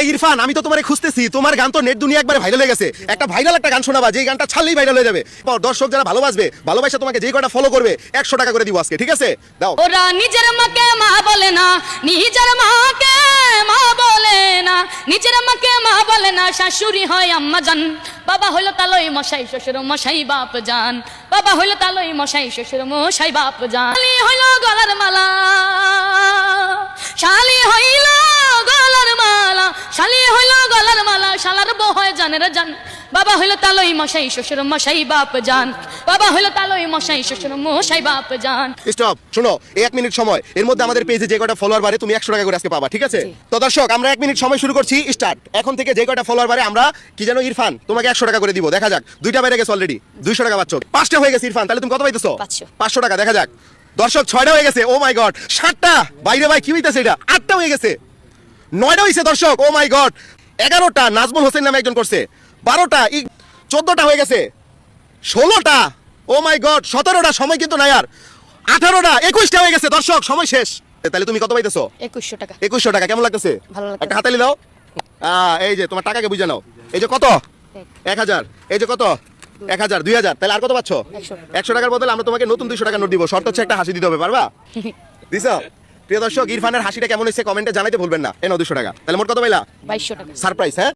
এই ইরফান, আমি তো তোমারে খুঁজতেছি, তোমার গান তো নেট দুনিয়া একবারে ভাইরাল হয়ে গেছে। একটা ভাইরাল একটা গান শোনাবা, যেই গানটা ছাড়লেই ভাইরাল হয়ে যাবে। দর্শক যারা ভালোবাসবে, ভালোবাসা তোমাকে যেই কয়টা ফলো করবে 100 টাকা করে দিব আজকে, ঠিক আছে? দাও। ওরা নিজের মাকে মা বলে না, নিজের মাকে মা বলে না, নিজের মাকে মা বলে না, শাশুড়ি হয় আম্মা জান। বাবা হইল তালই মশাই, শ্বশুর মশাই বাপ জান। বাবা হইল তালই মশাই, শ্বশুর মশাই বাপ জান। শালি হইল গলার মালা, শালি হইল গলার মালা, শালি হইল গলার মালা, শালার বউ হয় জানের জান। বাবা হইল তালই মশাই, শ্বশুর মশাই বাপ জান। বাবা হইল তালই মশাই, শ্বশুর মশাই বাপ জান। স্টপ, শোনো, 1 মিনিট সময়, এর মধ্যে আমাদের পেজে যে কয়টা ফলোয়ার বাড়ে তুমি 100 টাকা করে আজকে পাবা, ঠিক আছে? তো দর্শক, আমরা 1 মিনিট সময় শুরু করছি, স্টার্ট। এখন থেকে যে কয়টা ফলোয়ার বাড়ে আমরা কি জানো ইরফান তোমাকে 100 টাকা করে দিব। দেখা যাক, 2টা বেড়ে গেছে অলরেডি, 200 টাকা পাচ্ছ। 5টা হয়ে গেছে ইরফান, তাহলে তুমি কত পাইতেছো? 500 টাকা। দেখা যাক দর্শক, 6টা হয়ে গেছে। ও মাই গড, 7টা, বাইরে ভাই কি হইতাছে এটা? 8টা হয়ে গেছে, 9টা হইছে দর্শক। ও মাই গড, 11টা নাজমুল হোসেন নামে একজন করছে, 12টা, 14টা হয়ে গেছে, 16টা, ও মাই গড, 17টা, সময় কিন্তু নাই আর, 18টা, 21টা হয়ে গেছে দর্শক, সময় শেষ। তাহলে তুমি কত পাইতেছো? 2100 টাকা। 2100 টাকা। কেমন লাগতেছে? ভালো লাগতেছে। একটা হাতালি দাও। এই যে তোমার টাকাকে বুঝে নাও। এই যে কত? 1000। এই যে কত? 1000, 2000। তাহলে আর কত পাচ্ছ? 100 টাকার বদলে আমরা তোমাকে নতুন 200 টাকা নোট দিব। শর্ত হচ্ছে একটা হাসি দিতে হবে, পারবা? দিছো? প্রিয় দর্শক, ইরফানের হাসিটা কেমন হয়েছে কমেন্টে জানাইতে ভুলবেন না। এই নাও 200 টাকা। তাহলে মোট কত পাইলা? 2200 টাকা। সারপ্রাইজ, হ্যাঁ?